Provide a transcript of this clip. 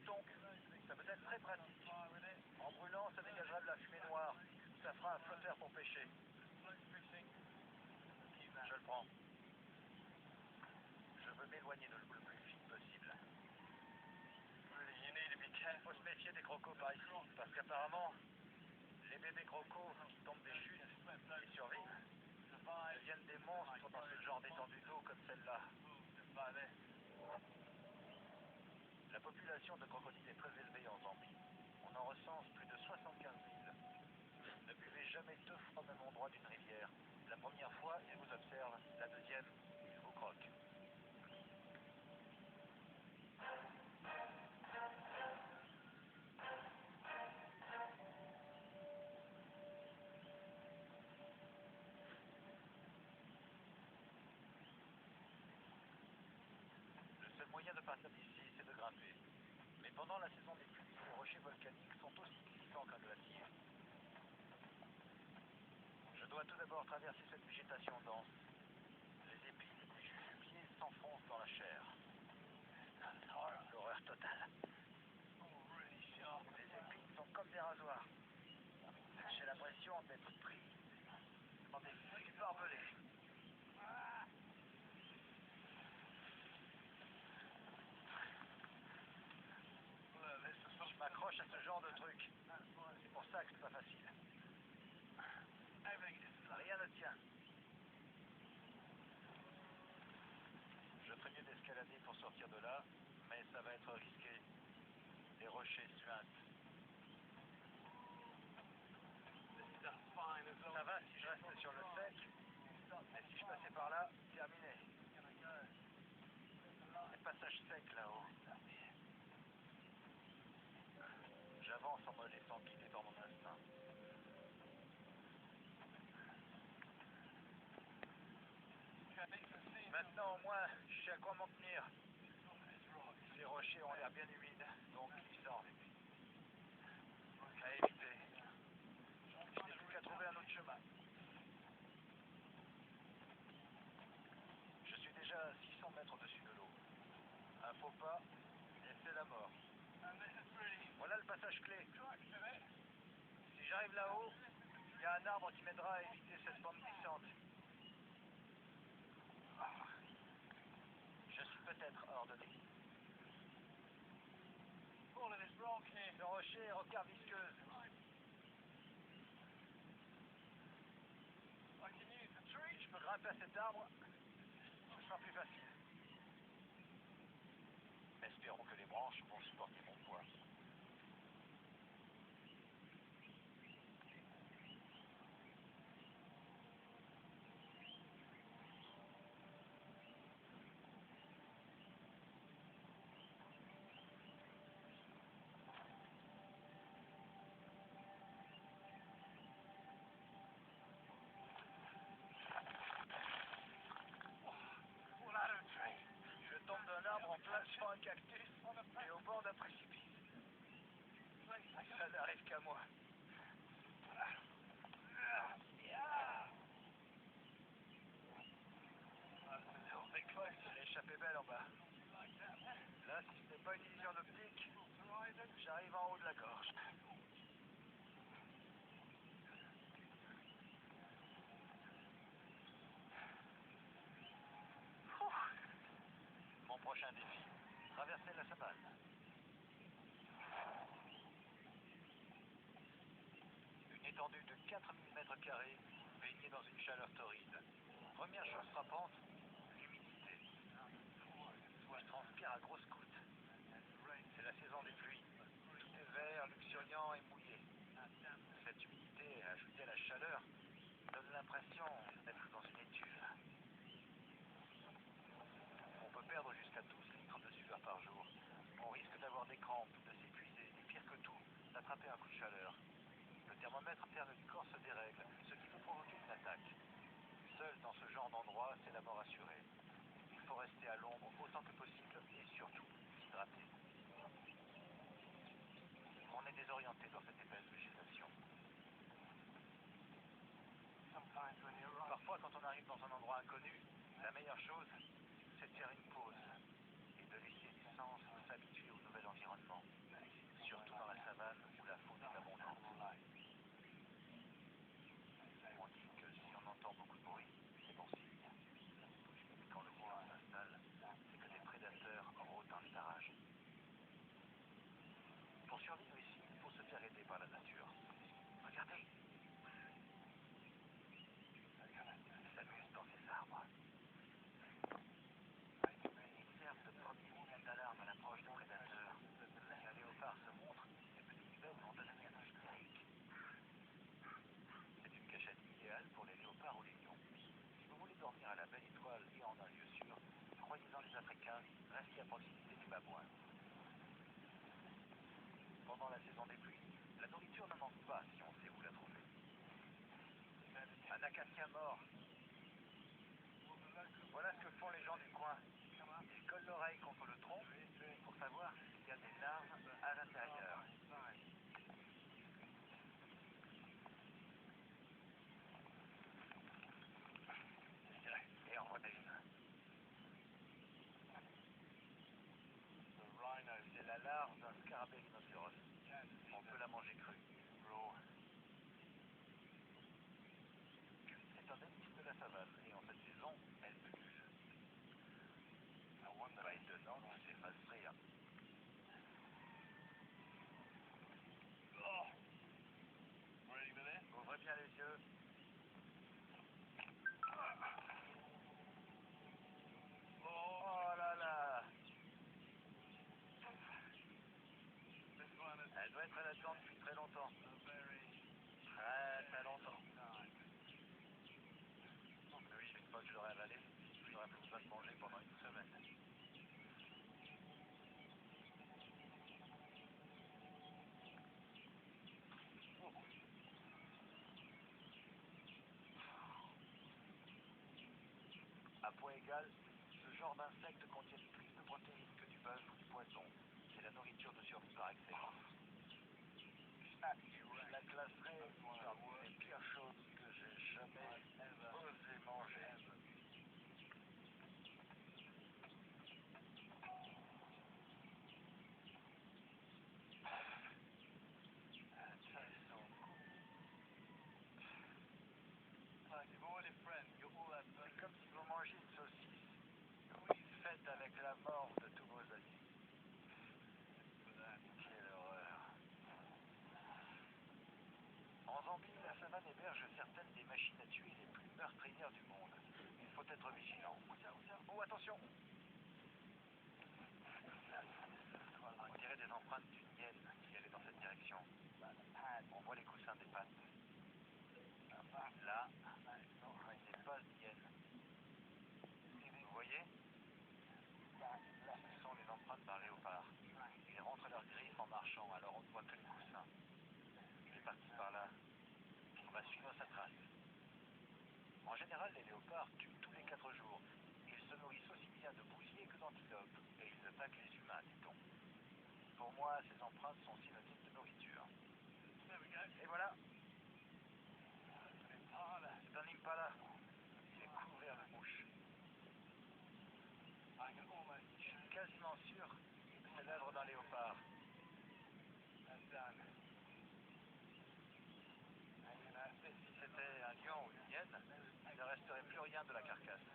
bouton. Ça peut être très pratique. En brûlant, ça dégagera de la fumée noire. Ça fera un flotteur pour pêcher. Je le prends. Je veux m'éloigner de l'eau le plus vite possible. Il faut se méfier des crocos par ici, parce qu'apparemment, les bébés crocos qui tombent des chutes et survivent deviennent des monstres dans ce genre d'étendue d'eau comme celle-là. La population de crocodiles est très élevée en Zambie. On en recense plus de 75 000. Ne buvez jamais 2 fois au même endroit d'une rivière. La première fois, il vous observe. La deuxième, il vous croque. Le seul moyen de partir d'ici, c'est de grimper. Mais pendant la saison des pluies, les rochers volcaniques sont aussi glissants qu'un glacier. Je dois tout d'abord traverser cette végétation dense. Les épines des jujubiers s'enfoncent dans la chair. L'horreur totale. Les épines sont comme des rasoirs. J'ai l'impression d'être pris dans des fils barbelés. Je m'accroche à ce genre de truc. C'est pour ça que c'est pas facile. Rien ne tient. Je ferais mieux d'escalader pour sortir de là, mais ça va être risqué. Les rochers suintent. Ça va si je reste sur le sec, mais si je passais par là, terminé. Les passages secs là-haut. J'avance en me laissant guider par mon instinct. Maintenant au moins, je sais à quoi m'en tenir. Ces rochers ont l'air bien humides, donc glissants. À éviter. Je n'ai plus qu'à trouver un autre chemin. Je suis déjà à 600 mètres au-dessus de l'eau. Un faux pas, et c'est la mort. Voilà le passage clé. Si j'arrive là-haut, il y a un arbre qui m'aidera à éviter cette pente glissante. Je suis peut-être ordonné. Le rocher est rocaille visqueuse. Si je peux grimper à cet arbre, ce sera plus facile. Espérons que les branches vont supporter mon poids. Je tombe d'un arbre en plein sur un cactus et au bord d'un précipice. Ça n'arrive qu'à moi. L'échappée belle en bas. Là, si ce n'est pas une illusion d'optique, j'arrive en haut de la gorge. Mon prochain défi, traverser la savane. Une étendue de 4000 mètres carrés, baignée dans une chaleur torride. Première chose frappante, l'humidité. Je transpire à grosses gouttes. C'est la saison des pluies. Tout est vert, luxuriant et mouillé. Cette humidité, ajoutée à la chaleur, donne l'impression d'être dans une étuve. On peut perdre jusqu'à 12 litres de sueur par jour. On risque d'avoir des crampes, de s'épuiser et pire que tout, d'attraper un coup de chaleur. Le thermomètre interne du corps se dérègle, ce qui peut provoquer une attaque. Seul dans ce genre d'endroit, c'est la mort assurée. Il faut rester à l'ombre autant que possible et surtout s'hydrater. On est désorienté dans cette épaisse végétation. Parfois, quand on arrive dans un endroit inconnu, la meilleure chose, c'est de faire une pause et de laisser les sens s'habituer au nouvel environnement. Regardez. Ils s'amusent dans ces arbres. Ils servent de premier signal d'alarme à l'approche des prédateurs. Si un léopard se montre, ces petites bêtes vont devenir hystériques. C'est une cachette idéale pour les léopards ou les lions. Si vous voulez dormir à la belle étoile et en un lieu sûr, croyez-en les Africains, restez à proximité des babouins. Pendant la saison des pluies, la nourriture ne manque pas si on sait où la trouver. Un acacia mort. Voilà ce que font les gens du coin. Ils collent l'oreille contre le tronc pour savoir s'il y a des larves à l'intérieur. Et en voilà une. C'est la larve d'un scarabée rhinocéros. On peut la manger crue. C'est un indice de la savane et en cette saison, elle pullule. Pas étonnant qu'il s'est fasse rire. Ouvrez bien les yeux. Oh là là! Elle doit être là-dedans depuis très longtemps. Très longtemps. Oui, une fois que je l'aurais avalé, j'aurais plus besoin de manger pendant une semaine. À poids égal, ce genre d'insectes contiennent plus de protéines que du bœuf ou du poisson. C'est la nourriture de survie par excellence. Je la classerais parmi les pires choses que j'ai jamais osé manger. C'est comme si vous mangez une saucisse. Oui, faite avec la mort de tous vos amis. Quelle horreur. En Zambie, la savane héberge certaines des machines à tuer les plus meurtrières du monde. Il faut être vigilant. Oh, attention! On dirait des empreintes d'une hyène qui allait dans cette direction. On voit les coussins des pattes. Là, des pas d'hyène. Vous voyez? Ce sont les empreintes d'un léopard. Ils rentrent leurs griffes en marchant, alors on ne voit que les coussins. Il est parti par là. On va suivre sa trace. En général, les léopards tuent tous les 4 jours. Ils se nourrissent aussi bien de bousiers que d'antilopes, et ils attaquent les humains, dit-on. Pour moi, ces empreintes sont synonymes de nourriture. Et voilà. C'est un impala. Il est couvert de mouches. Je suis quasiment sûr que c'est l'œuvre d'un léopard. Si c'était un lion ou une hyène, il ne resterait plus rien de la carcasse.